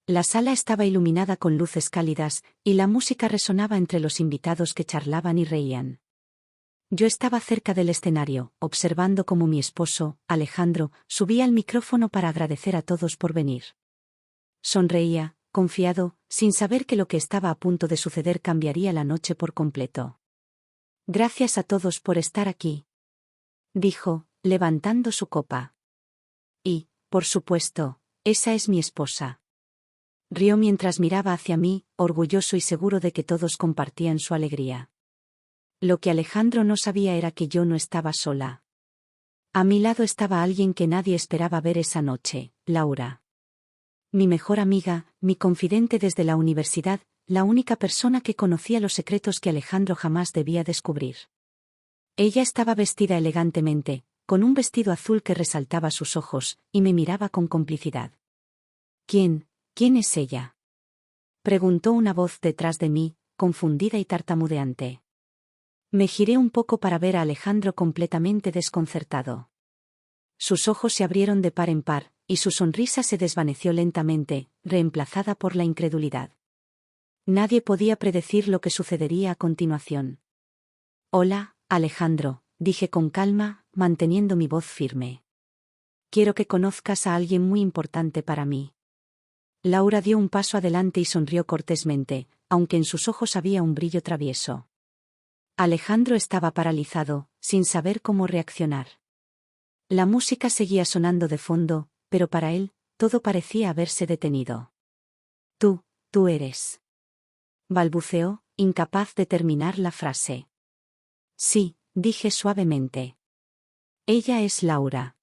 La sala estaba iluminada con luces cálidas, y la música resonaba entre los invitados que charlaban y reían. Yo estaba cerca del escenario, observando cómo mi esposo, Alejandro, subía al micrófono para agradecer a todos por venir. Sonreía, confiado, sin saber que lo que estaba a punto de suceder cambiaría la noche por completo. «Gracias a todos por estar aquí», dijo, levantando su copa. «Y, por supuesto, esa es mi esposa». Rió mientras miraba hacia mí, orgulloso y seguro de que todos compartían su alegría. Lo que Alejandro no sabía era que yo no estaba sola. A mi lado estaba alguien que nadie esperaba ver esa noche, Laura. Mi mejor amiga, mi confidente desde la universidad, la única persona que conocía los secretos que Alejandro jamás debía descubrir. Ella estaba vestida elegantemente, con un vestido azul que resaltaba sus ojos, y me miraba con complicidad. ¿Quién es ella?», preguntó una voz detrás de mí, confundida y tartamudeante. Me giré un poco para ver a Alejandro completamente desconcertado. Sus ojos se abrieron de par en par, y su sonrisa se desvaneció lentamente, reemplazada por la incredulidad. Nadie podía predecir lo que sucedería a continuación. «Hola, Alejandro», dije con calma, manteniendo mi voz firme. «Quiero que conozcas a alguien muy importante para mí». Laura dio un paso adelante y sonrió cortésmente, aunque en sus ojos había un brillo travieso. Alejandro estaba paralizado, sin saber cómo reaccionar. La música seguía sonando de fondo, pero para él, todo parecía haberse detenido. Tú eres», balbuceó, incapaz de terminar la frase. «Sí», dije suavemente. «Ella es Laura.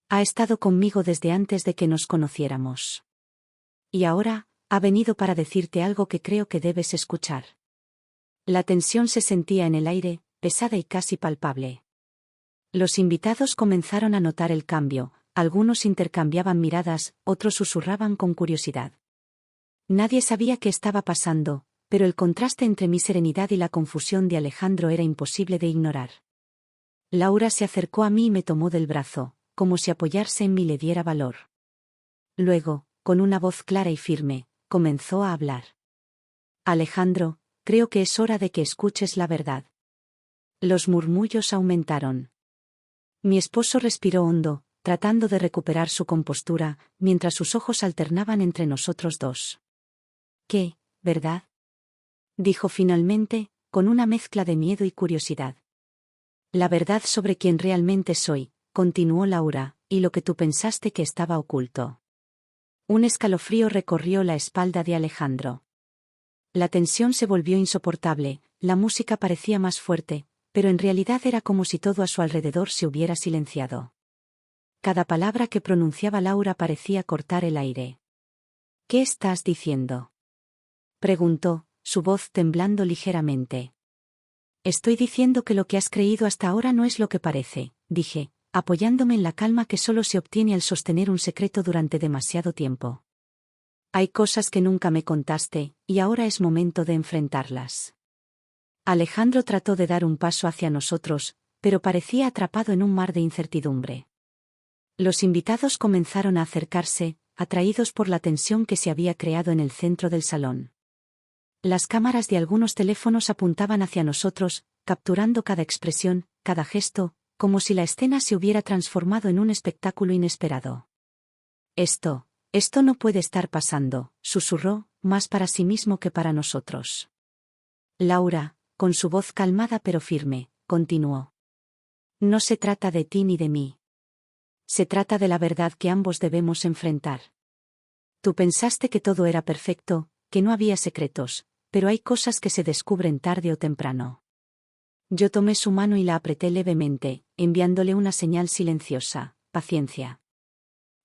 Ha estado conmigo desde antes de que nos conociéramos. Y ahora, ha venido para decirte algo que creo que debes escuchar». La tensión se sentía en el aire, pesada y casi palpable. Los invitados comenzaron a notar el cambio, algunos intercambiaban miradas, otros susurraban con curiosidad. Nadie sabía qué estaba pasando, pero el contraste entre mi serenidad y la confusión de Alejandro era imposible de ignorar. Laura se acercó a mí y me tomó del brazo, como si apoyarse en mí le diera valor. Luego, con una voz clara y firme, comenzó a hablar. «Alejandro, creo que es hora de que escuches la verdad». Los murmullos aumentaron. Mi esposo respiró hondo, tratando de recuperar su compostura, mientras sus ojos alternaban entre nosotros dos. «¿Qué, verdad?», dijo finalmente, con una mezcla de miedo y curiosidad. «La verdad sobre quién realmente soy», continuó Laura, «y lo que tú pensaste que estaba oculto». Un escalofrío recorrió la espalda de Alejandro. La tensión se volvió insoportable, la música parecía más fuerte, pero en realidad era como si todo a su alrededor se hubiera silenciado. Cada palabra que pronunciaba Laura parecía cortar el aire. «¿Qué estás diciendo?», preguntó, su voz temblando ligeramente. «Estoy diciendo que lo que has creído hasta ahora no es lo que parece», dije, apoyándome en la calma que solo se obtiene al sostener un secreto durante demasiado tiempo. «Hay cosas que nunca me contaste, y ahora es momento de enfrentarlas». Alejandro trató de dar un paso hacia nosotros, pero parecía atrapado en un mar de incertidumbre. Los invitados comenzaron a acercarse, atraídos por la tensión que se había creado en el centro del salón. Las cámaras de algunos teléfonos apuntaban hacia nosotros, capturando cada expresión, cada gesto, como si la escena se hubiera transformado en un espectáculo inesperado. Esto no puede estar pasando», susurró, más para sí mismo que para nosotros. Laura, con su voz calmada pero firme, continuó. «No se trata de ti ni de mí. Se trata de la verdad que ambos debemos enfrentar. Tú pensaste que todo era perfecto, que no había secretos, pero hay cosas que se descubren tarde o temprano». Yo tomé su mano y la apreté levemente, enviándole una señal silenciosa: paciencia.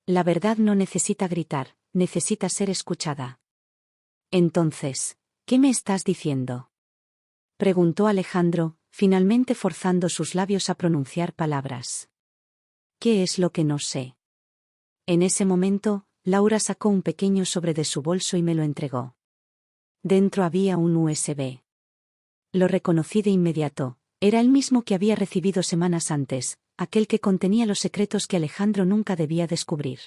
La verdad no necesita gritar, necesita ser escuchada. «Entonces, ¿qué me estás diciendo?», preguntó Alejandro, finalmente forzando sus labios a pronunciar palabras. «¿Qué es lo que no sé?». En ese momento, Laura sacó un pequeño sobre de su bolso y me lo entregó. Dentro había un USB. Lo reconocí de inmediato, era el mismo que había recibido semanas antes, aquel que contenía los secretos que Alejandro nunca debía descubrir.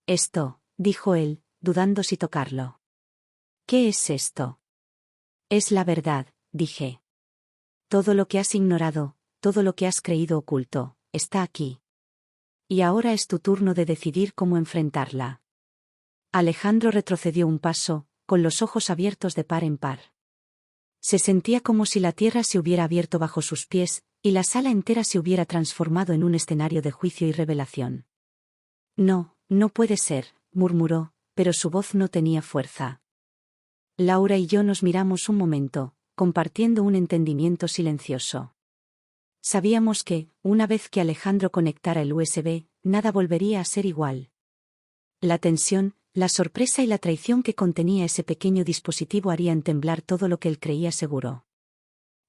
«Esto», dijo él, dudando si tocarlo. ¿Qué es esto? Es la verdad, dije. Todo lo que has ignorado, todo lo que has creído oculto, está aquí. Y ahora es tu turno de decidir cómo enfrentarla. Alejandro retrocedió un paso, con los ojos abiertos de par en par. Se sentía como si la tierra se hubiera abierto bajo sus pies, y la sala entera se hubiera transformado en un escenario de juicio y revelación. No, no puede ser, murmuró, pero su voz no tenía fuerza. Laura y yo nos miramos un momento, compartiendo un entendimiento silencioso. Sabíamos que, una vez que Alejandro conectara el USB, nada volvería a ser igual. La tensión, la sorpresa y la traición que contenía ese pequeño dispositivo harían temblar todo lo que él creía seguro.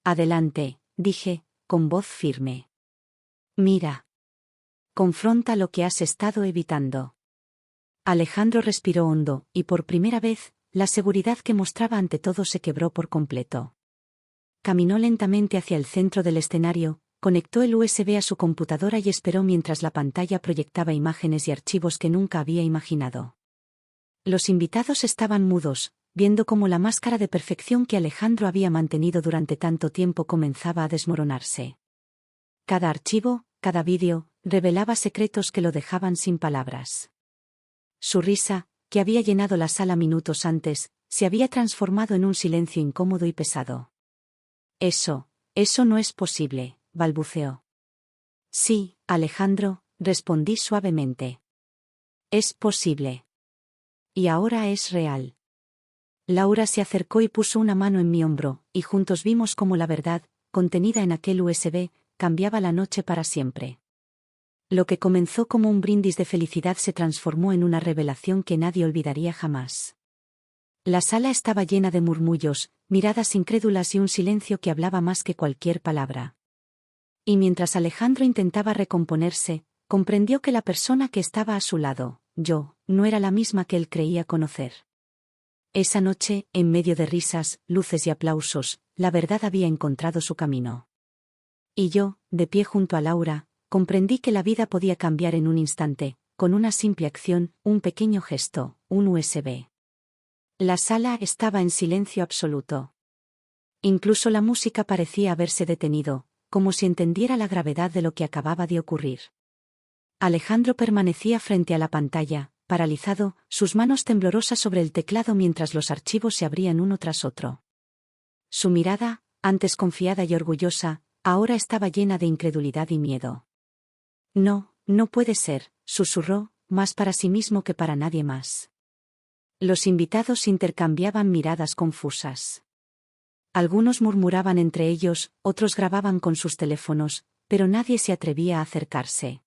Adelante, dije, con voz firme. Mira. Confronta lo que has estado evitando. Alejandro respiró hondo, y por primera vez, la seguridad que mostraba ante todo se quebró por completo. Caminó lentamente hacia el centro del escenario, conectó el USB a su computadora y esperó mientras la pantalla proyectaba imágenes y archivos que nunca había imaginado. Los invitados estaban mudos, viendo cómo la máscara de perfección que Alejandro había mantenido durante tanto tiempo comenzaba a desmoronarse. Cada archivo, cada vídeo, revelaba secretos que lo dejaban sin palabras. Su risa, que había llenado la sala minutos antes, se había transformado en un silencio incómodo y pesado. Eso no es posible, balbuceó. Sí, Alejandro, respondí suavemente. Es posible. Y ahora es real. Laura se acercó y puso una mano en mi hombro, y juntos vimos cómo la verdad, contenida en aquel USB, cambiaba la noche para siempre. Lo que comenzó como un brindis de felicidad se transformó en una revelación que nadie olvidaría jamás. La sala estaba llena de murmullos, miradas incrédulas y un silencio que hablaba más que cualquier palabra. Y mientras Alejandro intentaba recomponerse, comprendió que la persona que estaba a su lado, yo, no era la misma que él creía conocer. Esa noche, en medio de risas, luces y aplausos, la verdad había encontrado su camino. Y yo, de pie junto a Laura, comprendí que la vida podía cambiar en un instante, con una simple acción, un pequeño gesto, un USB. La sala estaba en silencio absoluto. Incluso la música parecía haberse detenido, como si entendiera la gravedad de lo que acababa de ocurrir. Alejandro permanecía frente a la pantalla, paralizado, sus manos temblorosas sobre el teclado mientras los archivos se abrían uno tras otro. Su mirada, antes confiada y orgullosa, ahora estaba llena de incredulidad y miedo. No, no puede ser, susurró, más para sí mismo que para nadie más. Los invitados intercambiaban miradas confusas. Algunos murmuraban entre ellos, otros grababan con sus teléfonos, pero nadie se atrevía a acercarse.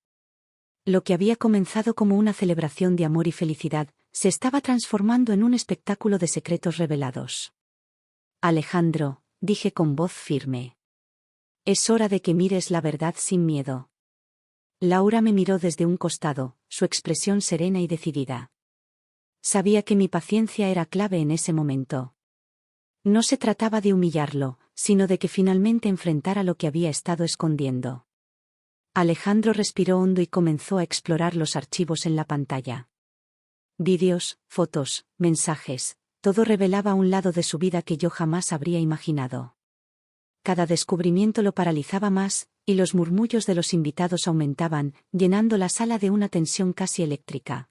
Lo que había comenzado como una celebración de amor y felicidad, se estaba transformando en un espectáculo de secretos revelados. Alejandro, dije con voz firme. Es hora de que mires la verdad sin miedo. Laura me miró desde un costado, su expresión serena y decidida. Sabía que mi paciencia era clave en ese momento. No se trataba de humillarlo, sino de que finalmente enfrentara lo que había estado escondiendo. Alejandro respiró hondo y comenzó a explorar los archivos en la pantalla. Vídeos, fotos, mensajes, todo revelaba un lado de su vida que yo jamás habría imaginado. Cada descubrimiento lo paralizaba más, y los murmullos de los invitados aumentaban, llenando la sala de una tensión casi eléctrica.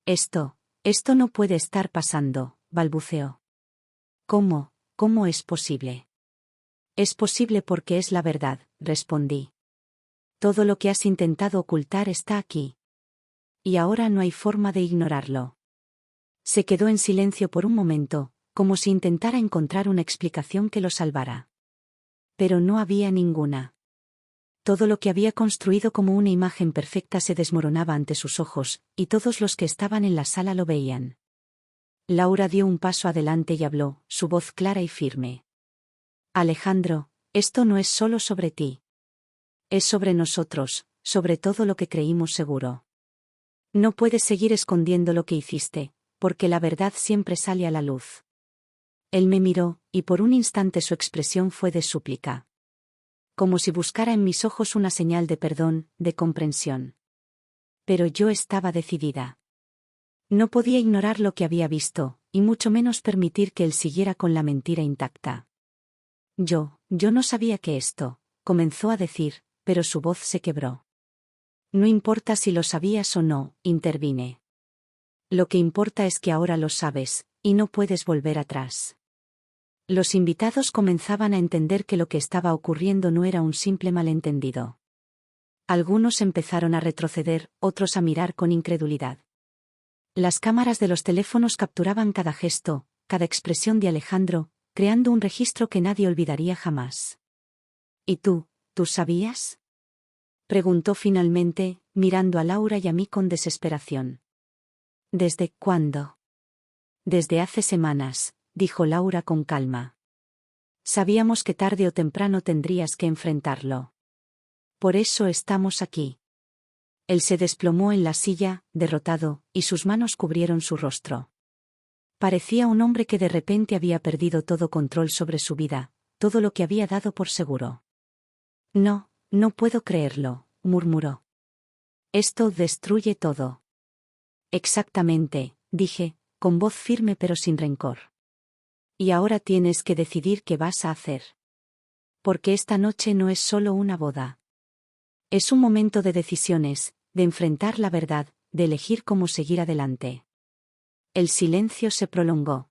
Esto no puede estar pasando, balbuceó. ¿Cómo es posible? Es posible porque es la verdad, respondí. Todo lo que has intentado ocultar está aquí. Y ahora no hay forma de ignorarlo. Se quedó en silencio por un momento, como si intentara encontrar una explicación que lo salvara. Pero no había ninguna. Todo lo que había construido como una imagen perfecta se desmoronaba ante sus ojos, y todos los que estaban en la sala lo veían. Laura dio un paso adelante y habló, su voz clara y firme. Alejandro, esto no es solo sobre ti. Es sobre nosotros, sobre todo lo que creímos seguro. No puedes seguir escondiendo lo que hiciste, porque la verdad siempre sale a la luz. Él me miró, y por un instante su expresión fue de súplica. Como si buscara en mis ojos una señal de perdón, de comprensión. Pero yo estaba decidida. No podía ignorar lo que había visto, y mucho menos permitir que él siguiera con la mentira intacta. Yo no sabía que esto, comenzó a decir, pero su voz se quebró. No importa si lo sabías o no, intervine. Lo que importa es que ahora lo sabes, y no puedes volver atrás. Los invitados comenzaban a entender que lo que estaba ocurriendo no era un simple malentendido. Algunos empezaron a retroceder, otros a mirar con incredulidad. Las cámaras de los teléfonos capturaban cada gesto, cada expresión de Alejandro, creando un registro que nadie olvidaría jamás. ¿Y tú sabías?, preguntó finalmente, mirando a Laura y a mí con desesperación. ¿Desde cuándo? Desde hace semanas, dijo Laura con calma. Sabíamos que tarde o temprano tendrías que enfrentarlo. Por eso estamos aquí. Él se desplomó en la silla, derrotado, y sus manos cubrieron su rostro. Parecía un hombre que de repente había perdido todo control sobre su vida, todo lo que había dado por seguro. No puedo creerlo, murmuró. Esto destruye todo. Exactamente, dije, con voz firme pero sin rencor. Y ahora tienes que decidir qué vas a hacer. Porque esta noche no es solo una boda. Es un momento de decisiones, de enfrentar la verdad, de elegir cómo seguir adelante. El silencio se prolongó.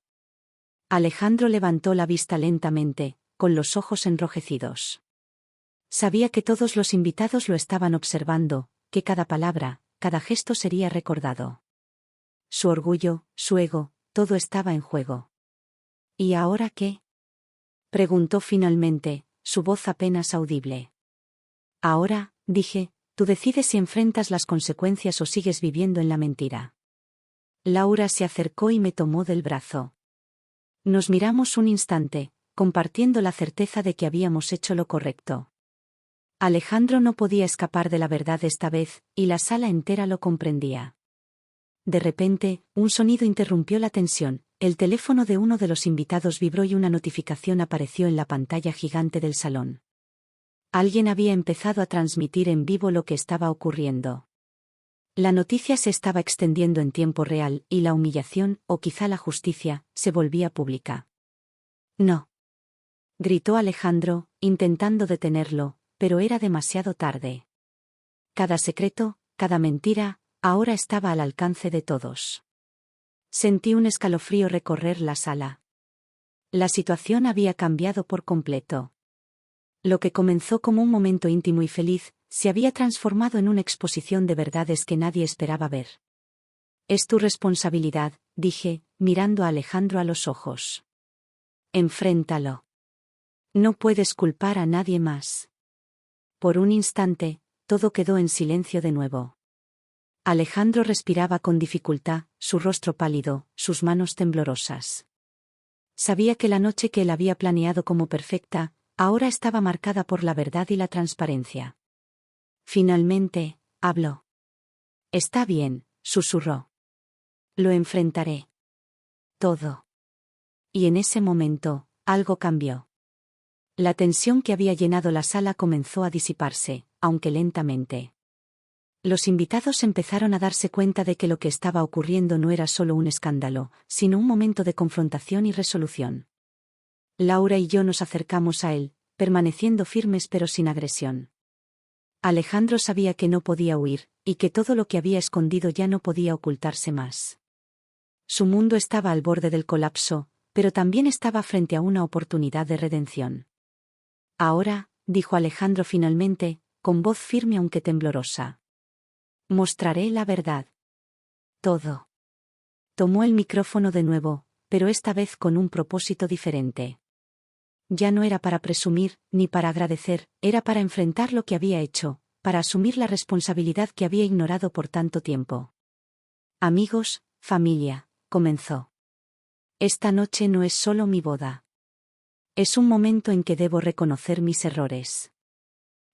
Alejandro levantó la vista lentamente, con los ojos enrojecidos. Sabía que todos los invitados lo estaban observando, que cada palabra, cada gesto sería recordado. Su orgullo, su ego, todo estaba en juego. ¿Y ahora qué?, preguntó finalmente, su voz apenas audible. Ahora, dije, tú decides si enfrentas las consecuencias o sigues viviendo en la mentira. Laura se acercó y me tomó del brazo. Nos miramos un instante, compartiendo la certeza de que habíamos hecho lo correcto. Alejandro no podía escapar de la verdad esta vez, y la sala entera lo comprendía. De repente, un sonido interrumpió la tensión, el teléfono de uno de los invitados vibró y una notificación apareció en la pantalla gigante del salón. Alguien había empezado a transmitir en vivo lo que estaba ocurriendo. La noticia se estaba extendiendo en tiempo real, y la humillación, o quizá la justicia, se volvía pública. No, gritó Alejandro, intentando detenerlo, pero era demasiado tarde. Cada secreto, cada mentira, ahora estaba al alcance de todos. Sentí un escalofrío recorrer la sala. La situación había cambiado por completo. Lo que comenzó como un momento íntimo y feliz, se había transformado en una exposición de verdades que nadie esperaba ver. Es tu responsabilidad, dije, mirando a Alejandro a los ojos. Enfréntalo. No puedes culpar a nadie más. Por un instante, todo quedó en silencio de nuevo. Alejandro respiraba con dificultad, su rostro pálido, sus manos temblorosas. Sabía que la noche que él había planeado como perfecta, ahora estaba marcada por la verdad y la transparencia. Finalmente, habló. Está bien, susurró. Lo enfrentaré. Todo. Y en ese momento, algo cambió. La tensión que había llenado la sala comenzó a disiparse, aunque lentamente. Los invitados empezaron a darse cuenta de que lo que estaba ocurriendo no era solo un escándalo, sino un momento de confrontación y resolución. Laura y yo nos acercamos a él, permaneciendo firmes pero sin agresión. Alejandro sabía que no podía huir, y que todo lo que había escondido ya no podía ocultarse más. Su mundo estaba al borde del colapso, pero también estaba frente a una oportunidad de redención. Ahora, dijo Alejandro finalmente, con voz firme aunque temblorosa. Mostraré la verdad. Todo. Tomó el micrófono de nuevo, pero esta vez con un propósito diferente. Ya no era para presumir, ni para agradecer, era para enfrentar lo que había hecho, para asumir la responsabilidad que había ignorado por tanto tiempo. Amigos, familia, comenzó. Esta noche no es solo mi boda. Es un momento en que debo reconocer mis errores.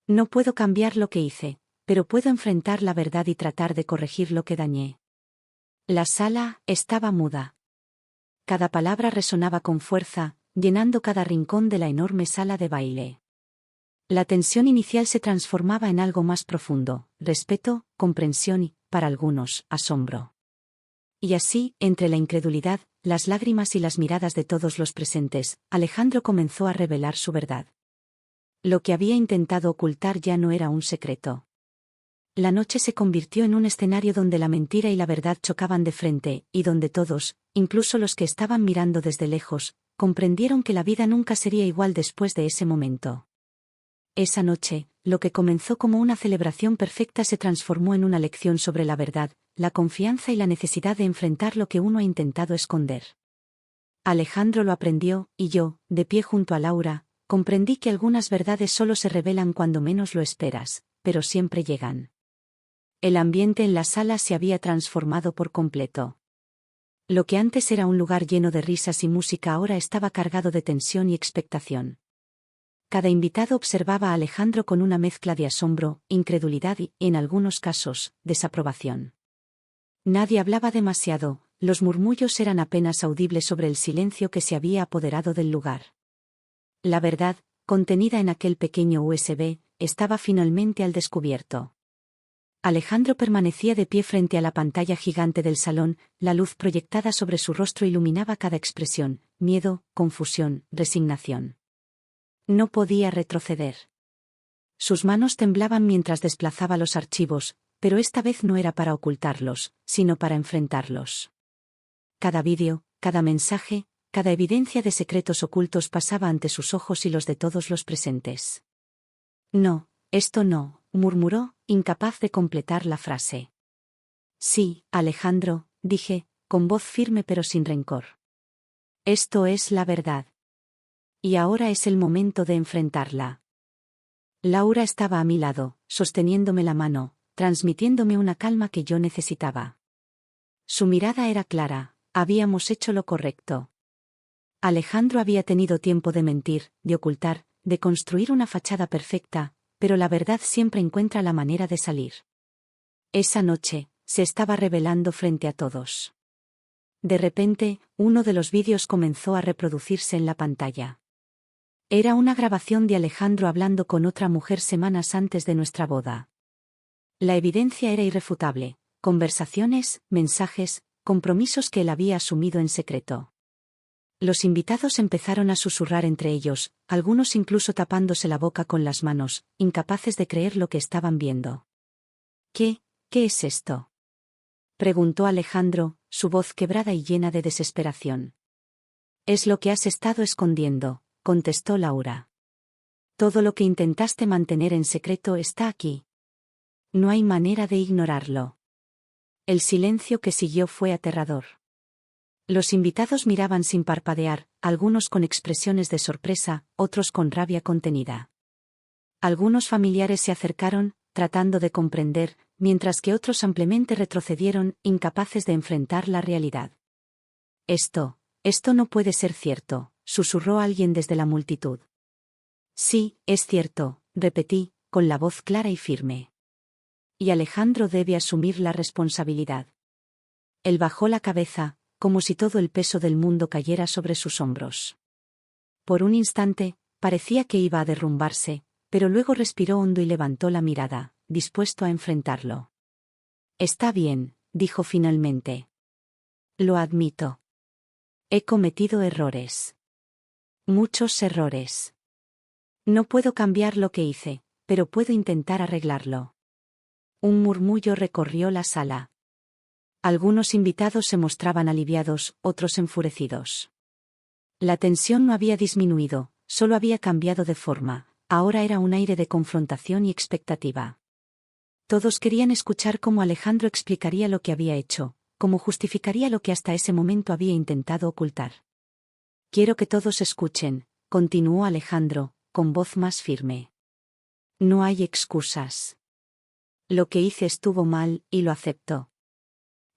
No puedo cambiar lo que hice, pero puedo enfrentar la verdad y tratar de corregir lo que dañé. La sala estaba muda. Cada palabra resonaba con fuerza, llenando cada rincón de la enorme sala de baile. La tensión inicial se transformaba en algo más profundo, respeto, comprensión y, para algunos, asombro. Y así, entre la incredulidad, las lágrimas y las miradas de todos los presentes, Alejandro comenzó a revelar su verdad. Lo que había intentado ocultar ya no era un secreto. La noche se convirtió en un escenario donde la mentira y la verdad chocaban de frente, y donde todos, incluso los que estaban mirando desde lejos, comprendieron que la vida nunca sería igual después de ese momento. Esa noche, lo que comenzó como una celebración perfecta se transformó en una lección sobre la verdad, la confianza y la necesidad de enfrentar lo que uno ha intentado esconder. Alejandro lo aprendió, y yo, de pie junto a Laura, comprendí que algunas verdades solo se revelan cuando menos lo esperas, pero siempre llegan. El ambiente en la sala se había transformado por completo. Lo que antes era un lugar lleno de risas y música ahora estaba cargado de tensión y expectación. Cada invitado observaba a Alejandro con una mezcla de asombro, incredulidad y, en algunos casos, desaprobación. Nadie hablaba demasiado, los murmullos eran apenas audibles sobre el silencio que se había apoderado del lugar. La verdad, contenida en aquel pequeño USB, estaba finalmente al descubierto. Alejandro permanecía de pie frente a la pantalla gigante del salón, la luz proyectada sobre su rostro iluminaba cada expresión, miedo, confusión, resignación. No podía retroceder. Sus manos temblaban mientras desplazaba los archivos, pero esta vez no era para ocultarlos, sino para enfrentarlos. Cada vídeo, cada mensaje, cada evidencia de secretos ocultos pasaba ante sus ojos y los de todos los presentes. No, esto no, murmuró, incapaz de completar la frase. Sí, Alejandro, dije, con voz firme pero sin rencor. Esto es la verdad. Y ahora es el momento de enfrentarla. Laura estaba a mi lado, sosteniéndome la mano, transmitiéndome una calma que yo necesitaba. Su mirada era clara, habíamos hecho lo correcto. Alejandro había tenido tiempo de mentir, de ocultar, de construir una fachada perfecta, pero la verdad siempre encuentra la manera de salir. Esa noche, se estaba revelando frente a todos. De repente, uno de los vídeos comenzó a reproducirse en la pantalla. Era una grabación de Alejandro hablando con otra mujer semanas antes de nuestra boda. La evidencia era irrefutable, conversaciones, mensajes, compromisos que él había asumido en secreto. Los invitados empezaron a susurrar entre ellos, algunos incluso tapándose la boca con las manos, incapaces de creer lo que estaban viendo. ¿Qué es esto?, preguntó Alejandro, su voz quebrada y llena de desesperación. Es lo que has estado escondiendo, contestó Laura. Todo lo que intentaste mantener en secreto está aquí. No hay manera de ignorarlo. El silencio que siguió fue aterrador. Los invitados miraban sin parpadear, algunos con expresiones de sorpresa, otros con rabia contenida. Algunos familiares se acercaron, tratando de comprender, mientras que otros ampliamente retrocedieron, incapaces de enfrentar la realidad. Esto no puede ser cierto, susurró alguien desde la multitud. Sí, es cierto, repetí, con la voz clara y firme. Y Alejandro debe asumir la responsabilidad. Él bajó la cabeza, como si todo el peso del mundo cayera sobre sus hombros. Por un instante, parecía que iba a derrumbarse, pero luego respiró hondo y levantó la mirada, dispuesto a enfrentarlo. Está bien, dijo finalmente. Lo admito. He cometido errores. Muchos errores. No puedo cambiar lo que hice, pero puedo intentar arreglarlo. Un murmullo recorrió la sala. Algunos invitados se mostraban aliviados, otros enfurecidos. La tensión no había disminuido, solo había cambiado de forma, ahora era un aire de confrontación y expectativa. Todos querían escuchar cómo Alejandro explicaría lo que había hecho, cómo justificaría lo que hasta ese momento había intentado ocultar. Quiero que todos escuchen, continuó Alejandro, con voz más firme. No hay excusas. Lo que hice estuvo mal, y lo acepto.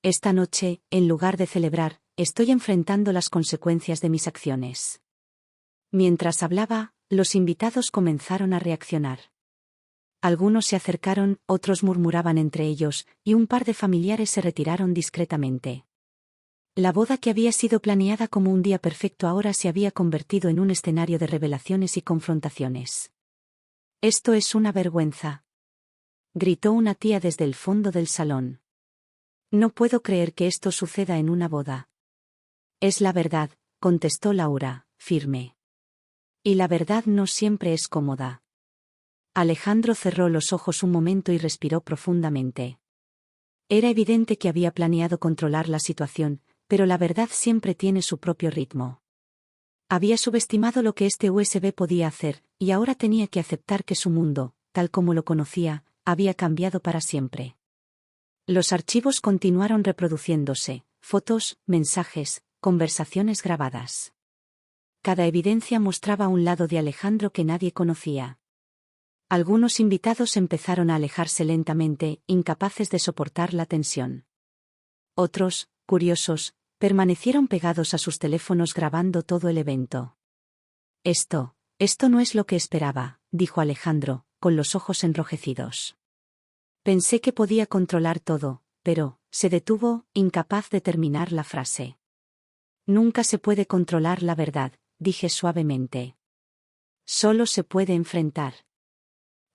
Esta noche, en lugar de celebrar, estoy enfrentando las consecuencias de mis acciones. Mientras hablaba, los invitados comenzaron a reaccionar. Algunos se acercaron, otros murmuraban entre ellos, y un par de familiares se retiraron discretamente. La boda que había sido planeada como un día perfecto ahora se había convertido en un escenario de revelaciones y confrontaciones. Esto es una vergüenza, gritó una tía desde el fondo del salón. No puedo creer que esto suceda en una boda. Es la verdad, contestó Laura, firme. Y la verdad no siempre es cómoda. Alejandro cerró los ojos un momento y respiró profundamente. Era evidente que había planeado controlar la situación, pero la verdad siempre tiene su propio ritmo. Había subestimado lo que este USB podía hacer, y ahora tenía que aceptar que su mundo, tal como lo conocía, había cambiado para siempre. Los archivos continuaron reproduciéndose, fotos, mensajes, conversaciones grabadas. Cada evidencia mostraba un lado de Alejandro que nadie conocía. Algunos invitados empezaron a alejarse lentamente, incapaces de soportar la tensión. Otros, curiosos, permanecieron pegados a sus teléfonos grabando todo el evento. Esto no es lo que esperaba, dijo Alejandro, con los ojos enrojecidos. Pensé que podía controlar todo, pero, se detuvo, incapaz de terminar la frase. Nunca se puede controlar la verdad, dije suavemente. Solo se puede enfrentar.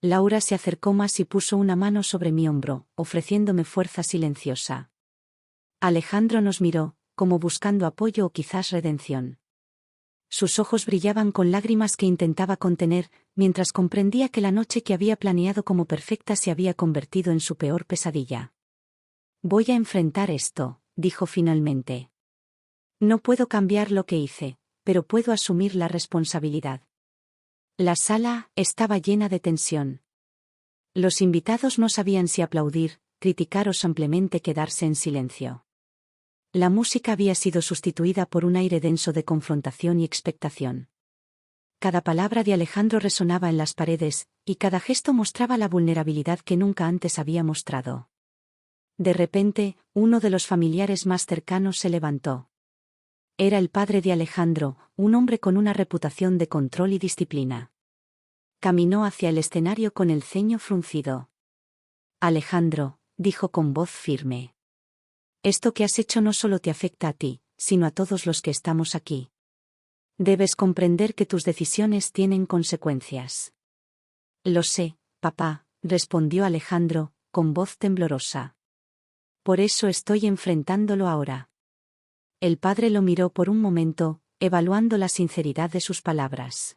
Laura se acercó más y puso una mano sobre mi hombro, ofreciéndome fuerza silenciosa. Alejandro nos miró, como buscando apoyo o quizás redención. Sus ojos brillaban con lágrimas que intentaba contener, mientras comprendía que la noche que había planeado como perfecta se había convertido en su peor pesadilla. Voy a enfrentar esto, dijo finalmente. No puedo cambiar lo que hice, pero puedo asumir la responsabilidad. La sala estaba llena de tensión. Los invitados no sabían si aplaudir, criticar o simplemente quedarse en silencio. La música había sido sustituida por un aire denso de confrontación y expectación. Cada palabra de Alejandro resonaba en las paredes, y cada gesto mostraba la vulnerabilidad que nunca antes había mostrado. De repente, uno de los familiares más cercanos se levantó. Era el padre de Alejandro, un hombre con una reputación de control y disciplina. Caminó hacia el escenario con el ceño fruncido. Alejandro, dijo con voz firme. Esto que has hecho no solo te afecta a ti, sino a todos los que estamos aquí. Debes comprender que tus decisiones tienen consecuencias. Lo sé, papá, respondió Alejandro, con voz temblorosa. Por eso estoy enfrentándolo ahora. El padre lo miró por un momento, evaluando la sinceridad de sus palabras.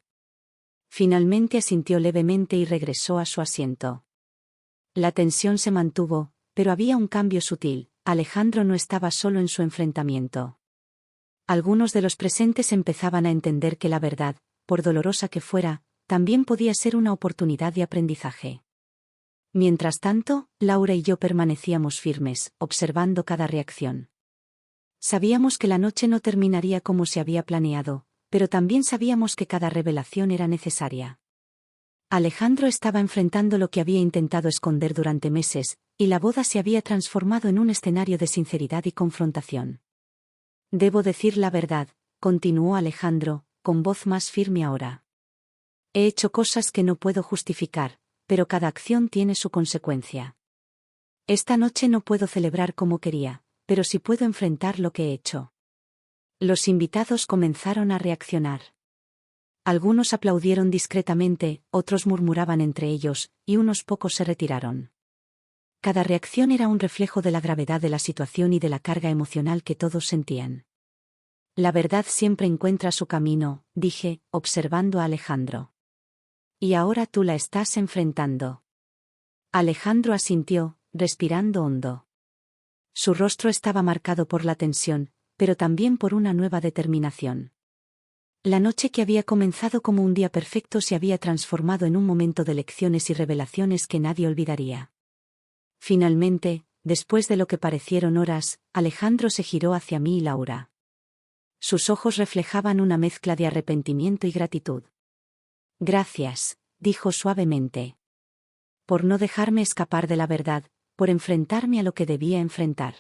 Finalmente asintió levemente y regresó a su asiento. La tensión se mantuvo, pero había un cambio sutil. Alejandro no estaba solo en su enfrentamiento. Algunos de los presentes empezaban a entender que la verdad, por dolorosa que fuera, también podía ser una oportunidad de aprendizaje. Mientras tanto, Laura y yo permanecíamos firmes, observando cada reacción. Sabíamos que la noche no terminaría como se había planeado, pero también sabíamos que cada revelación era necesaria. Alejandro estaba enfrentando lo que había intentado esconder durante meses, y la boda se había transformado en un escenario de sinceridad y confrontación. Debo decir la verdad, continuó Alejandro, con voz más firme ahora. He hecho cosas que no puedo justificar, pero cada acción tiene su consecuencia. Esta noche no puedo celebrar como quería, pero sí puedo enfrentar lo que he hecho. Los invitados comenzaron a reaccionar. Algunos aplaudieron discretamente, otros murmuraban entre ellos, y unos pocos se retiraron. Cada reacción era un reflejo de la gravedad de la situación y de la carga emocional que todos sentían. La verdad siempre encuentra su camino, dije, observando a Alejandro. Y ahora tú la estás enfrentando. Alejandro asintió, respirando hondo. Su rostro estaba marcado por la tensión, pero también por una nueva determinación. La noche que había comenzado como un día perfecto se había transformado en un momento de lecciones y revelaciones que nadie olvidaría. Finalmente, después de lo que parecieron horas, Alejandro se giró hacia mí y Laura. Sus ojos reflejaban una mezcla de arrepentimiento y gratitud. Gracias, dijo suavemente. Por no dejarme escapar de la verdad, por enfrentarme a lo que debía enfrentar.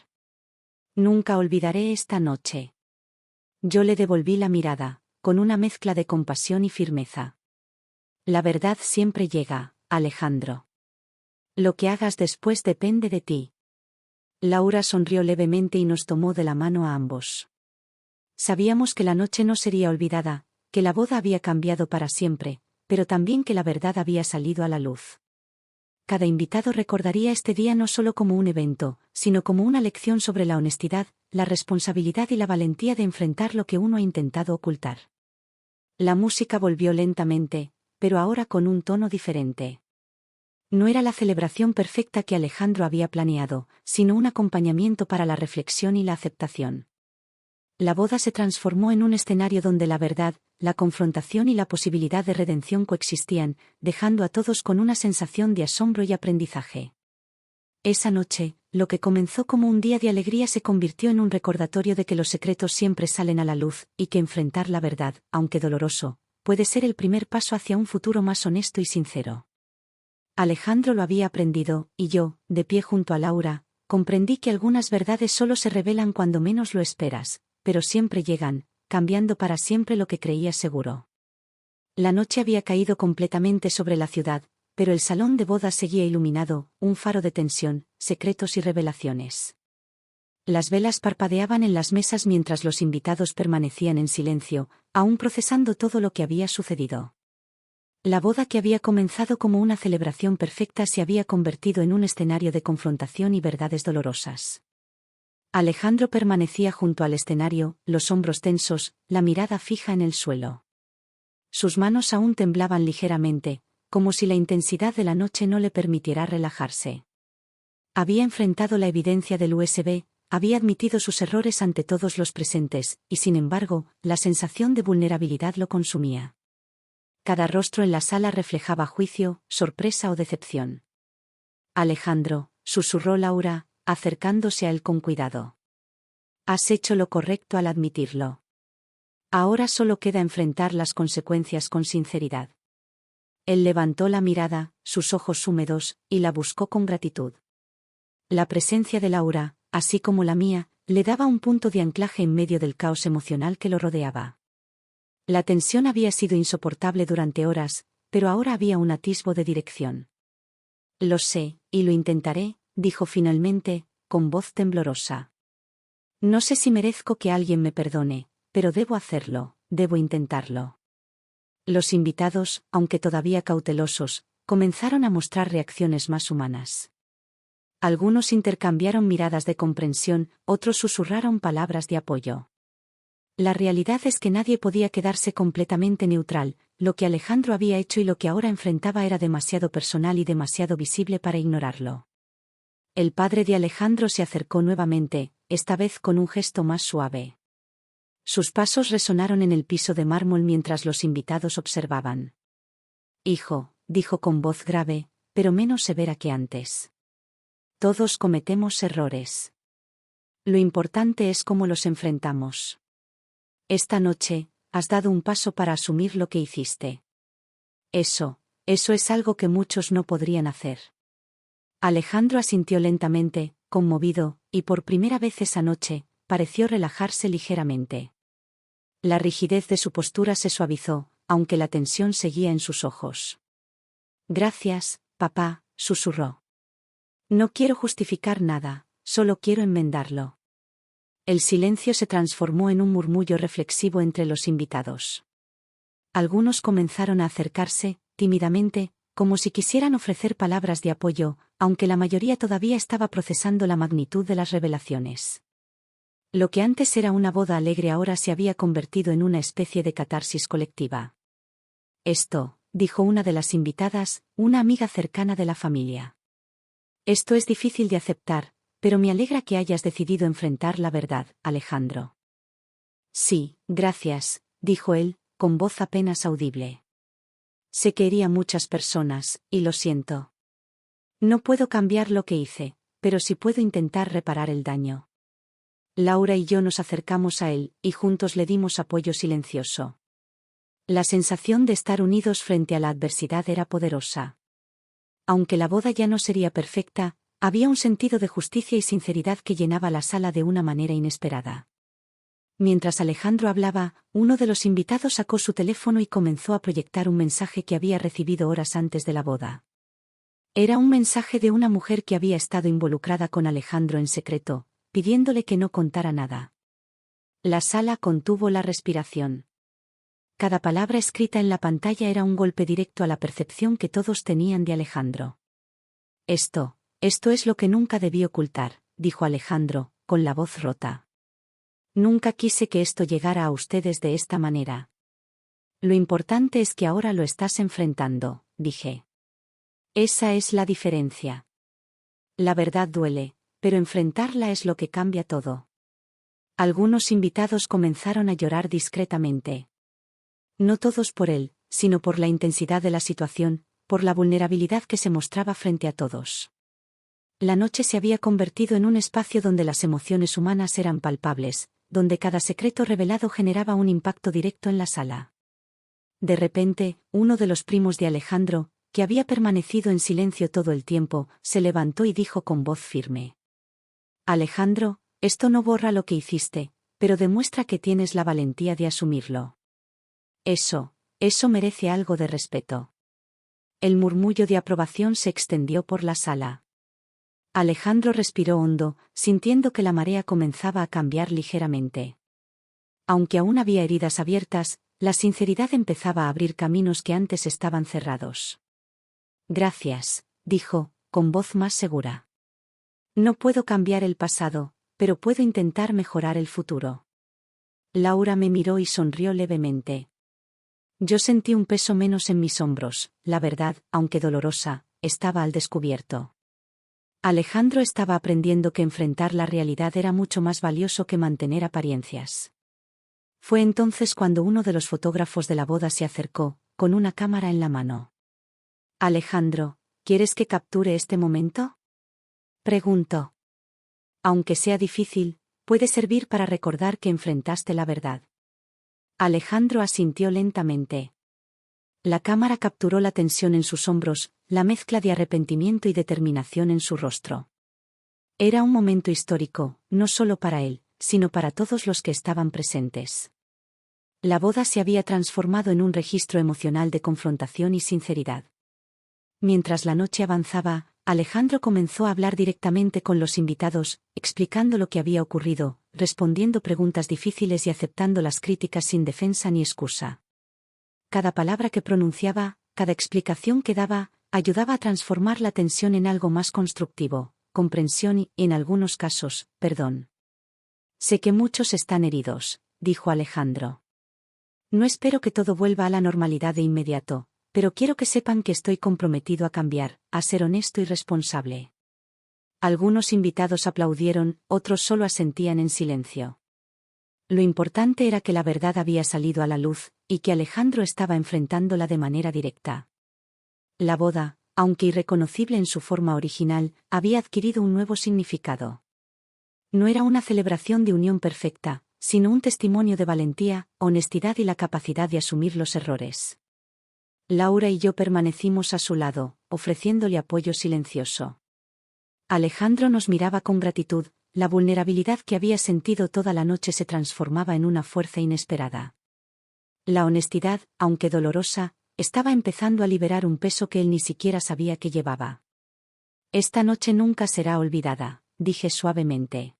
Nunca olvidaré esta noche. Yo le devolví la mirada, con una mezcla de compasión y firmeza. La verdad siempre llega, Alejandro. Lo que hagas después depende de ti. Laura sonrió levemente y nos tomó de la mano a ambos. Sabíamos que la noche no sería olvidada, que la boda había cambiado para siempre, pero también que la verdad había salido a la luz. cada invitado recordaría este día no solo como un evento, sino como una lección sobre la honestidad, la responsabilidad y la valentía de enfrentar lo que uno ha intentado ocultar. La música volvió lentamente, pero ahora con un tono diferente. No era la celebración perfecta que Alejandro había planeado, sino un acompañamiento para la reflexión y la aceptación. La boda se transformó en un escenario donde la verdad, la confrontación y la posibilidad de redención coexistían, dejando a todos con una sensación de asombro y aprendizaje. Esa noche, lo que comenzó como un día de alegría se convirtió en un recordatorio de que los secretos siempre salen a la luz, y que enfrentar la verdad, aunque doloroso, puede ser el primer paso hacia un futuro más honesto y sincero. Alejandro lo había aprendido, y yo, de pie junto a Laura, comprendí que algunas verdades solo se revelan cuando menos lo esperas, pero siempre llegan, cambiando para siempre lo que creías seguro. La noche había caído completamente sobre la ciudad, pero el salón de bodas seguía iluminado, un faro de tensión, secretos y revelaciones. Las velas parpadeaban en las mesas mientras los invitados permanecían en silencio, aún procesando todo lo que había sucedido. La boda que había comenzado como una celebración perfecta se había convertido en un escenario de confrontación y verdades dolorosas. Alejandro permanecía junto al escenario, los hombros tensos, la mirada fija en el suelo. Sus manos aún temblaban ligeramente, como si la intensidad de la noche no le permitiera relajarse. Había enfrentado la evidencia del USB, había admitido sus errores ante todos los presentes, y sin embargo, la sensación de vulnerabilidad lo consumía. Cada rostro en la sala reflejaba juicio, sorpresa o decepción. Alejandro, susurró Laura, acercándose a él con cuidado. Has hecho lo correcto al admitirlo. Ahora solo queda enfrentar las consecuencias con sinceridad. Él levantó la mirada, sus ojos húmedos, y la buscó con gratitud. La presencia de Laura, así como la mía, le daba un punto de anclaje en medio del caos emocional que lo rodeaba. La tensión había sido insoportable durante horas, pero ahora había un atisbo de dirección. Lo sé, y lo intentaré, dijo finalmente, con voz temblorosa. No sé si merezco que alguien me perdone, pero debo hacerlo, debo intentarlo. Los invitados, aunque todavía cautelosos, comenzaron a mostrar reacciones más humanas. Algunos intercambiaron miradas de comprensión, otros susurraron palabras de apoyo. La realidad es que nadie podía quedarse completamente neutral, lo que Alejandro había hecho y lo que ahora enfrentaba era demasiado personal y demasiado visible para ignorarlo. El padre de Alejandro se acercó nuevamente, esta vez con un gesto más suave. Sus pasos resonaron en el piso de mármol mientras los invitados observaban. Hijo, dijo con voz grave, pero menos severa que antes. Todos cometemos errores. Lo importante es cómo los enfrentamos. Esta noche, has dado un paso para asumir lo que hiciste. Eso es algo que muchos no podrían hacer. Alejandro asintió lentamente, conmovido, y por primera vez esa noche, pareció relajarse ligeramente. La rigidez de su postura se suavizó, aunque la tensión seguía en sus ojos. Gracias, papá, susurró. No quiero justificar nada, solo quiero enmendarlo. El silencio se transformó en un murmullo reflexivo entre los invitados. Algunos comenzaron a acercarse, tímidamente, como si quisieran ofrecer palabras de apoyo, aunque la mayoría todavía estaba procesando la magnitud de las revelaciones. Lo que antes era una boda alegre ahora se había convertido en una especie de catarsis colectiva. Esto, dijo una de las invitadas, una amiga cercana de la familia. Esto es difícil de aceptar, pero me alegra que hayas decidido enfrentar la verdad, Alejandro. Sí, gracias, dijo él, con voz apenas audible. Sé que herí a muchas personas, y lo siento. No puedo cambiar lo que hice, pero sí puedo intentar reparar el daño. Laura y yo nos acercamos a él, y juntos le dimos apoyo silencioso. La sensación de estar unidos frente a la adversidad era poderosa. Aunque la boda ya no sería perfecta, había un sentido de justicia y sinceridad que llenaba la sala de una manera inesperada. Mientras Alejandro hablaba, uno de los invitados sacó su teléfono y comenzó a proyectar un mensaje que había recibido horas antes de la boda. Era un mensaje de una mujer que había estado involucrada con Alejandro en secreto, pidiéndole que no contara nada. La sala contuvo la respiración. Cada palabra escrita en la pantalla era un golpe directo a la percepción que todos tenían de Alejandro. Esto es lo que nunca debí ocultar, dijo Alejandro, con la voz rota. Nunca quise que esto llegara a ustedes de esta manera. Lo importante es que ahora lo estás enfrentando, dije. Esa es la diferencia. La verdad duele, pero enfrentarla es lo que cambia todo. Algunos invitados comenzaron a llorar discretamente. No todos por él, sino por la intensidad de la situación, por la vulnerabilidad que se mostraba frente a todos. La noche se había convertido en un espacio donde las emociones humanas eran palpables, donde cada secreto revelado generaba un impacto directo en la sala. De repente, uno de los primos de Alejandro, que había permanecido en silencio todo el tiempo, se levantó y dijo con voz firme: Alejandro, esto no borra lo que hiciste, pero demuestra que tienes la valentía de asumirlo. Eso merece algo de respeto. El murmullo de aprobación se extendió por la sala. Alejandro respiró hondo, sintiendo que la marea comenzaba a cambiar ligeramente. Aunque aún había heridas abiertas, la sinceridad empezaba a abrir caminos que antes estaban cerrados. Gracias, dijo, con voz más segura. No puedo cambiar el pasado, pero puedo intentar mejorar el futuro. Laura me miró y sonrió levemente. Yo sentí un peso menos en mis hombros, la verdad, aunque dolorosa, estaba al descubierto. Alejandro estaba aprendiendo que enfrentar la realidad era mucho más valioso que mantener apariencias. Fue entonces cuando uno de los fotógrafos de la boda se acercó, con una cámara en la mano. Alejandro, ¿quieres que capture este momento? Preguntó. Aunque sea difícil, puede servir para recordar que enfrentaste la verdad. Alejandro asintió lentamente. La cámara capturó la tensión en sus hombros, la mezcla de arrepentimiento y determinación en su rostro. Era un momento histórico, no solo para él, sino para todos los que estaban presentes. La boda se había transformado en un registro emocional de confrontación y sinceridad. Mientras la noche avanzaba, Alejandro comenzó a hablar directamente con los invitados, explicando lo que había ocurrido, respondiendo preguntas difíciles y aceptando las críticas sin defensa ni excusa. Cada palabra que pronunciaba, cada explicación que daba, ayudaba a transformar la tensión en algo más constructivo, comprensión y, en algunos casos, perdón. Sé que muchos están heridos, dijo Alejandro. No espero que todo vuelva a la normalidad de inmediato, pero quiero que sepan que estoy comprometido a cambiar, a ser honesto y responsable. Algunos invitados aplaudieron, otros solo asentían en silencio. Lo importante era que la verdad había salido a la luz, y que Alejandro estaba enfrentándola de manera directa. La boda, aunque irreconocible en su forma original, había adquirido un nuevo significado. No era una celebración de unión perfecta, sino un testimonio de valentía, honestidad y la capacidad de asumir los errores. Laura y yo permanecimos a su lado, ofreciéndole apoyo silencioso. Alejandro nos miraba con gratitud, la vulnerabilidad que había sentido toda la noche se transformaba en una fuerza inesperada. La honestidad, aunque dolorosa, estaba empezando a liberar un peso que él ni siquiera sabía que llevaba. Esta noche nunca será olvidada, dije suavemente.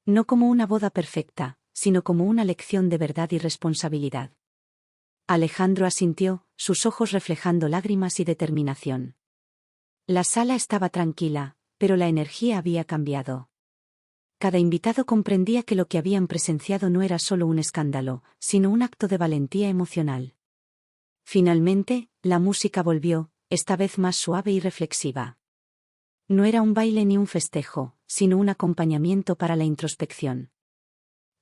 No como una boda perfecta, sino como una lección de verdad y responsabilidad. Alejandro asintió, sus ojos reflejando lágrimas y determinación. La sala estaba tranquila, pero la energía había cambiado. Cada invitado comprendía que lo que habían presenciado no era solo un escándalo, sino un acto de valentía emocional. Finalmente, la música volvió, esta vez más suave y reflexiva. No era un baile ni un festejo, sino un acompañamiento para la introspección.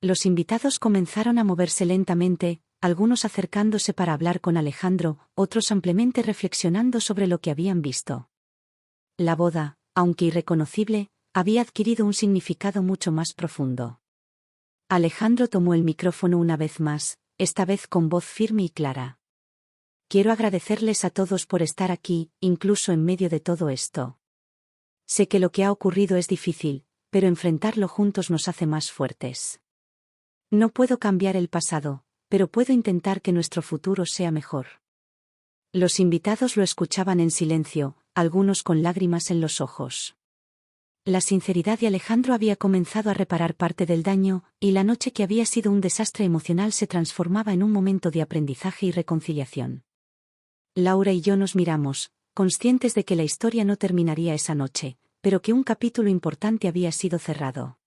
Los invitados comenzaron a moverse lentamente, algunos acercándose para hablar con Alejandro, otros ampliamente reflexionando sobre lo que habían visto. La boda, aunque irreconocible, había adquirido un significado mucho más profundo. Alejandro tomó el micrófono una vez más, esta vez con voz firme y clara. Quiero agradecerles a todos por estar aquí, incluso en medio de todo esto. Sé que lo que ha ocurrido es difícil, pero enfrentarlo juntos nos hace más fuertes. No puedo cambiar el pasado, pero puedo intentar que nuestro futuro sea mejor. Los invitados lo escuchaban en silencio, algunos con lágrimas en los ojos. La sinceridad de Alejandro había comenzado a reparar parte del daño, y la noche que había sido un desastre emocional se transformaba en un momento de aprendizaje y reconciliación. Laura y yo nos miramos, conscientes de que la historia no terminaría esa noche, pero que un capítulo importante había sido cerrado.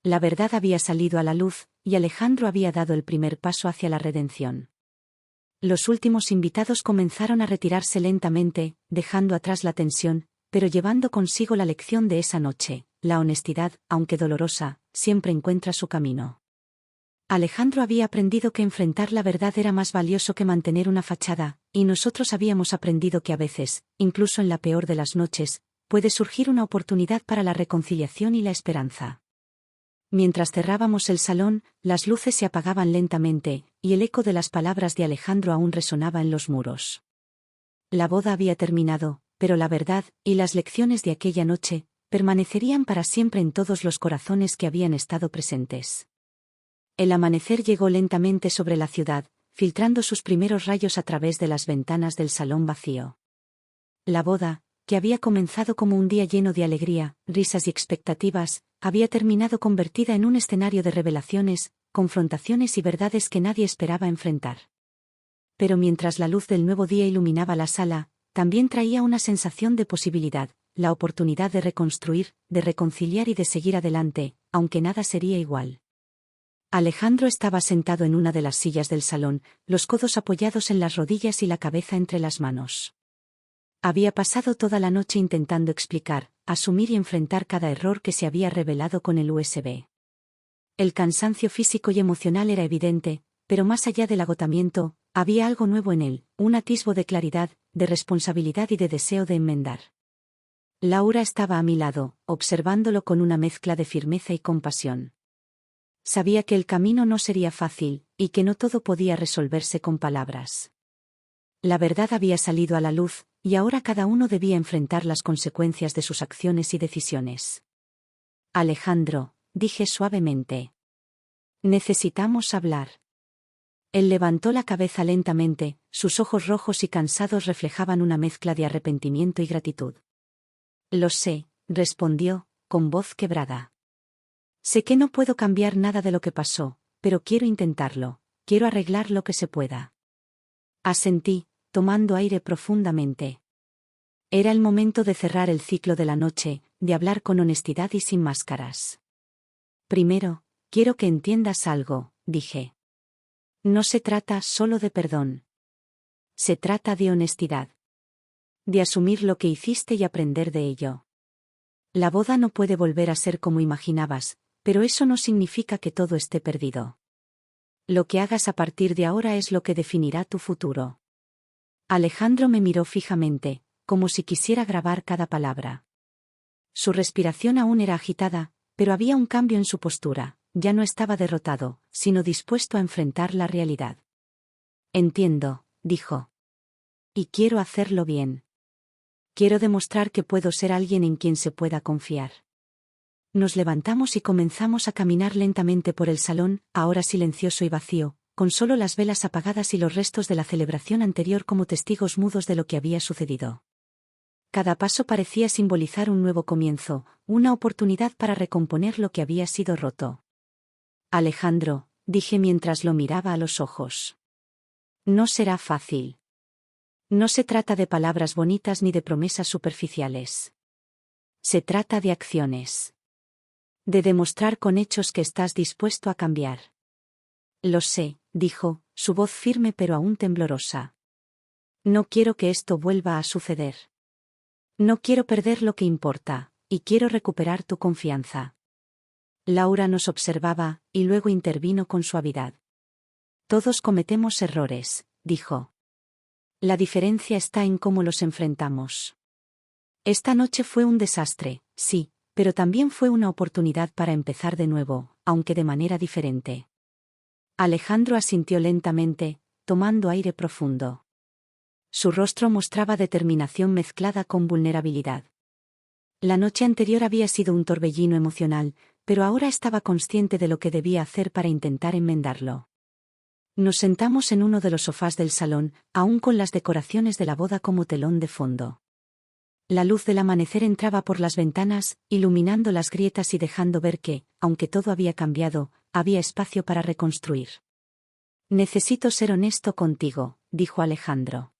La verdad había salido a la luz, y Alejandro había dado el primer paso hacia la redención. Los últimos invitados comenzaron a retirarse lentamente, dejando atrás la tensión, pero llevando consigo la lección de esa noche: la honestidad, aunque dolorosa, siempre encuentra su camino. Alejandro había aprendido que enfrentar la verdad era más valioso que mantener una fachada, y nosotros habíamos aprendido que a veces, incluso en la peor de las noches, puede surgir una oportunidad para la reconciliación y la esperanza. Mientras cerrábamos el salón, las luces se apagaban lentamente, y el eco de las palabras de Alejandro aún resonaba en los muros. La boda había terminado, pero la verdad, y las lecciones de aquella noche, permanecerían para siempre en todos los corazones que habían estado presentes. El amanecer llegó lentamente sobre la ciudad, filtrando sus primeros rayos a través de las ventanas del salón vacío. La boda, que había comenzado como un día lleno de alegría, risas y expectativas, había terminado convertida en un escenario de revelaciones, confrontaciones y verdades que nadie esperaba enfrentar. Pero mientras la luz del nuevo día iluminaba la sala, también traía una sensación de posibilidad, la oportunidad de reconstruir, de reconciliar y de seguir adelante, aunque nada sería igual. Alejandro estaba sentado en una de las sillas del salón, los codos apoyados en las rodillas y la cabeza entre las manos. Había pasado toda la noche intentando explicar, asumir y enfrentar cada error que se había revelado con el USB. El cansancio físico y emocional era evidente, pero más allá del agotamiento, había algo nuevo en él, un atisbo de claridad, de responsabilidad y de deseo de enmendar. Laura estaba a mi lado, observándolo con una mezcla de firmeza y compasión. Sabía que el camino no sería fácil, y que no todo podía resolverse con palabras. La verdad había salido a la luz, y ahora cada uno debía enfrentar las consecuencias de sus acciones y decisiones. Alejandro, dije suavemente. Necesitamos hablar. Él levantó la cabeza lentamente, sus ojos rojos y cansados reflejaban una mezcla de arrepentimiento y gratitud. Lo sé, respondió, con voz quebrada. Sé que no puedo cambiar nada de lo que pasó, pero quiero intentarlo, quiero arreglar lo que se pueda. Asentí, tomando aire profundamente. Era el momento de cerrar el ciclo de la noche, de hablar con honestidad y sin máscaras. Primero, quiero que entiendas algo, dije. No se trata solo de perdón. Se trata de honestidad. De asumir lo que hiciste y aprender de ello. La boda no puede volver a ser como imaginabas, pero eso no significa que todo esté perdido. Lo que hagas a partir de ahora es lo que definirá tu futuro. Alejandro me miró fijamente, como si quisiera grabar cada palabra. Su respiración aún era agitada, pero había un cambio en su postura, ya no estaba derrotado, sino dispuesto a enfrentar la realidad. Entiendo, dijo. Y quiero hacerlo bien. Quiero demostrar que puedo ser alguien en quien se pueda confiar. Nos levantamos y comenzamos a caminar lentamente por el salón, ahora silencioso y vacío, con solo las velas apagadas y los restos de la celebración anterior como testigos mudos de lo que había sucedido. Cada paso parecía simbolizar un nuevo comienzo, una oportunidad para recomponer lo que había sido roto. Alejandro, dije mientras lo miraba a los ojos. No será fácil. No se trata de palabras bonitas ni de promesas superficiales. Se trata de acciones. De demostrar con hechos que estás dispuesto a cambiar. Lo sé, dijo, su voz firme pero aún temblorosa. No quiero que esto vuelva a suceder. No quiero perder lo que importa, y quiero recuperar tu confianza. Laura nos observaba, y luego intervino con suavidad. Todos cometemos errores, dijo. La diferencia está en cómo los enfrentamos. Esta noche fue un desastre, sí, pero también fue una oportunidad para empezar de nuevo, aunque de manera diferente. Alejandro asintió lentamente, tomando aire profundo. Su rostro mostraba determinación mezclada con vulnerabilidad. La noche anterior había sido un torbellino emocional, pero ahora estaba consciente de lo que debía hacer para intentar enmendarlo. Nos sentamos en uno de los sofás del salón, aún con las decoraciones de la boda como telón de fondo. La luz del amanecer entraba por las ventanas, iluminando las grietas y dejando ver que, aunque todo había cambiado, había espacio para reconstruir. Necesito ser honesto contigo, dijo Alejandro.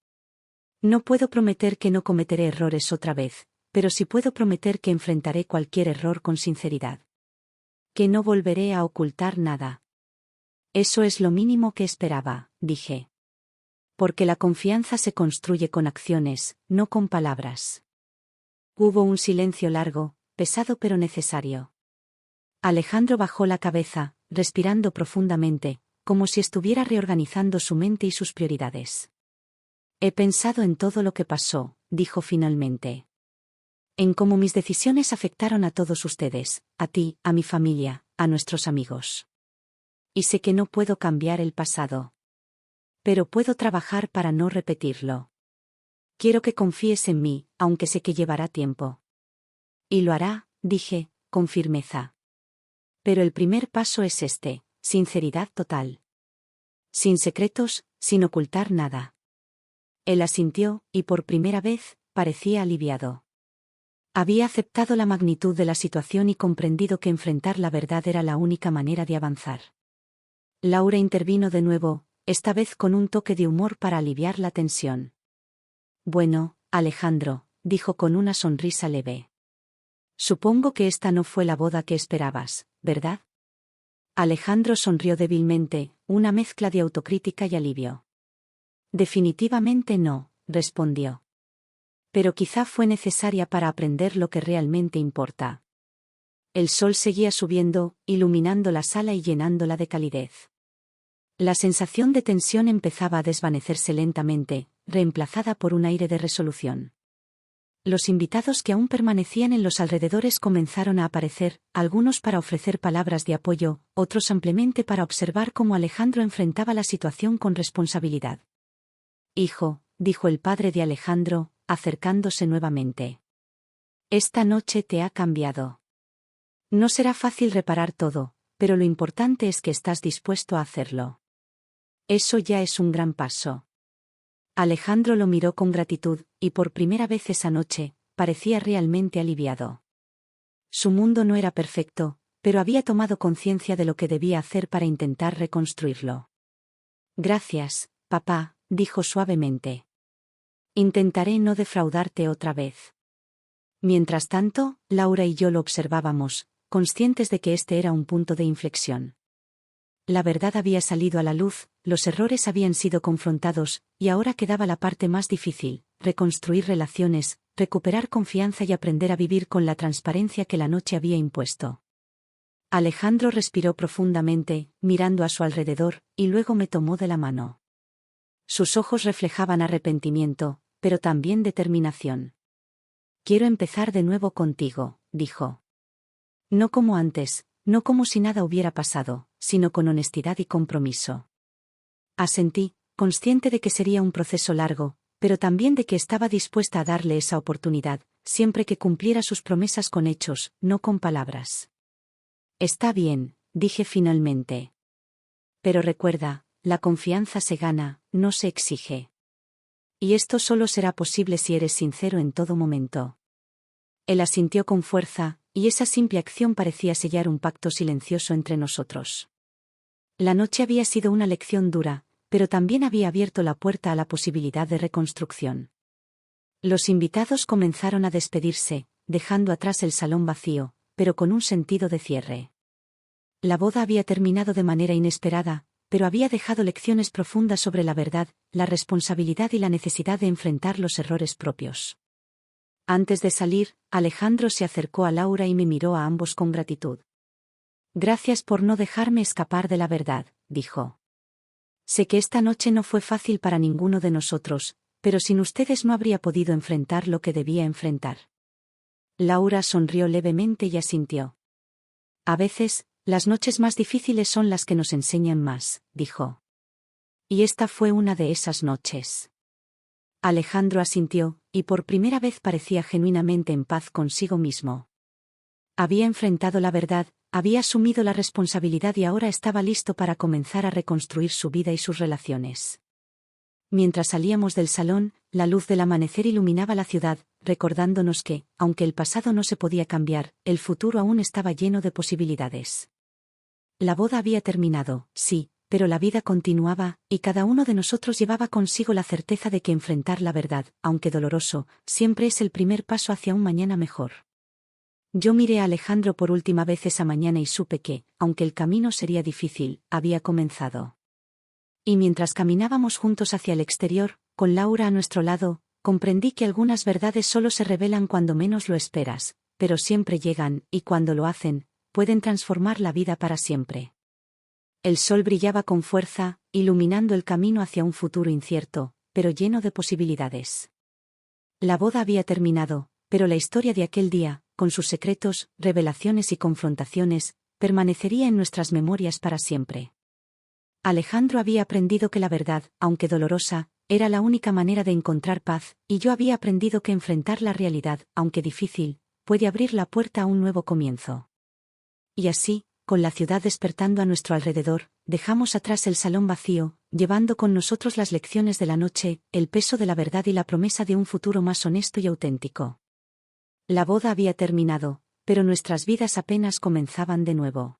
No puedo prometer que no cometeré errores otra vez, pero sí puedo prometer que enfrentaré cualquier error con sinceridad. Que no volveré a ocultar nada. Eso es lo mínimo que esperaba, dije. Porque la confianza se construye con acciones, no con palabras. Hubo un silencio largo, pesado pero necesario. Alejandro bajó la cabeza, respirando profundamente, como si estuviera reorganizando su mente y sus prioridades. He pensado en todo lo que pasó, dijo finalmente. En cómo mis decisiones afectaron a todos ustedes, a ti, a mi familia, a nuestros amigos. Y sé que no puedo cambiar el pasado. Pero puedo trabajar para no repetirlo. Quiero que confíes en mí, aunque sé que llevará tiempo. Y lo hará, dije, con firmeza. Pero el primer paso es este, sinceridad total. Sin secretos, sin ocultar nada. Él asintió, y por primera vez, parecía aliviado. Había aceptado la magnitud de la situación y comprendido que enfrentar la verdad era la única manera de avanzar. Laura intervino de nuevo, esta vez con un toque de humor para aliviar la tensión. Bueno, Alejandro, dijo con una sonrisa leve. Supongo que esta no fue la boda que esperabas, ¿verdad? Alejandro sonrió débilmente, una mezcla de autocrítica y alivio. Definitivamente no, respondió. Pero quizá fue necesaria para aprender lo que realmente importa. El sol seguía subiendo, iluminando la sala y llenándola de calidez. La sensación de tensión empezaba a desvanecerse lentamente, reemplazada por un aire de resolución. Los invitados que aún permanecían en los alrededores comenzaron a aparecer, algunos para ofrecer palabras de apoyo, otros ampliamente para observar cómo Alejandro enfrentaba la situación con responsabilidad. Hijo, dijo el padre de Alejandro, acercándose nuevamente. Esta noche te ha cambiado. No será fácil reparar todo, pero lo importante es que estás dispuesto a hacerlo. Eso ya es un gran paso. Alejandro lo miró con gratitud, y por primera vez esa noche, parecía realmente aliviado. Su mundo no era perfecto, pero había tomado conciencia de lo que debía hacer para intentar reconstruirlo. Gracias, papá, dijo suavemente. Intentaré no defraudarte otra vez. Mientras tanto, Laura y yo lo observábamos, conscientes de que este era un punto de inflexión. La verdad había salido a la luz, los errores habían sido confrontados, y ahora quedaba la parte más difícil, reconstruir relaciones, recuperar confianza y aprender a vivir con la transparencia que la noche había impuesto. Alejandro respiró profundamente, mirando a su alrededor, y luego me tomó de la mano. Sus ojos reflejaban arrepentimiento, pero también determinación. Quiero empezar de nuevo contigo, dijo. No como antes, no como si nada hubiera pasado, sino con honestidad y compromiso. Asentí, consciente de que sería un proceso largo, pero también de que estaba dispuesta a darle esa oportunidad, siempre que cumpliera sus promesas con hechos, no con palabras. Está bien, dije finalmente. Pero recuerda, la confianza se gana, no se exige. Y esto solo será posible si eres sincero en todo momento. Él asintió con fuerza, y esa simple acción parecía sellar un pacto silencioso entre nosotros. La noche había sido una lección dura, pero también había abierto la puerta a la posibilidad de reconstrucción. Los invitados comenzaron a despedirse, dejando atrás el salón vacío, pero con un sentido de cierre. La boda había terminado de manera inesperada, pero había dejado lecciones profundas sobre la verdad, la responsabilidad y la necesidad de enfrentar los errores propios. Antes de salir, Alejandro se acercó a Laura y me miró a ambos con gratitud. Gracias por no dejarme escapar de la verdad, dijo. Sé que esta noche no fue fácil para ninguno de nosotros, pero sin ustedes no habría podido enfrentar lo que debía enfrentar. Laura sonrió levemente y asintió. A veces, las noches más difíciles son las que nos enseñan más, dijo. Y esta fue una de esas noches. Alejandro asintió, y por primera vez parecía genuinamente en paz consigo mismo. Había enfrentado la verdad, había asumido la responsabilidad y ahora estaba listo para comenzar a reconstruir su vida y sus relaciones. Mientras salíamos del salón, la luz del amanecer iluminaba la ciudad, recordándonos que, aunque el pasado no se podía cambiar, el futuro aún estaba lleno de posibilidades. La boda había terminado, sí, pero la vida continuaba, y cada uno de nosotros llevaba consigo la certeza de que enfrentar la verdad, aunque doloroso, siempre es el primer paso hacia un mañana mejor. Yo miré a Alejandro por última vez esa mañana y supe que, aunque el camino sería difícil, había comenzado. Y mientras caminábamos juntos hacia el exterior, con Laura a nuestro lado, comprendí que algunas verdades solo se revelan cuando menos lo esperas, pero siempre llegan, y cuando lo hacen, pueden transformar la vida para siempre. El sol brillaba con fuerza, iluminando el camino hacia un futuro incierto, pero lleno de posibilidades. La boda había terminado, pero la historia de aquel día, con sus secretos, revelaciones y confrontaciones, permanecería en nuestras memorias para siempre. Alejandro había aprendido que la verdad, aunque dolorosa, era la única manera de encontrar paz, y yo había aprendido que enfrentar la realidad, aunque difícil, puede abrir la puerta a un nuevo comienzo. Y así, con la ciudad despertando a nuestro alrededor, dejamos atrás el salón vacío, llevando con nosotros las lecciones de la noche, el peso de la verdad y la promesa de un futuro más honesto y auténtico. La boda había terminado, pero nuestras vidas apenas comenzaban de nuevo.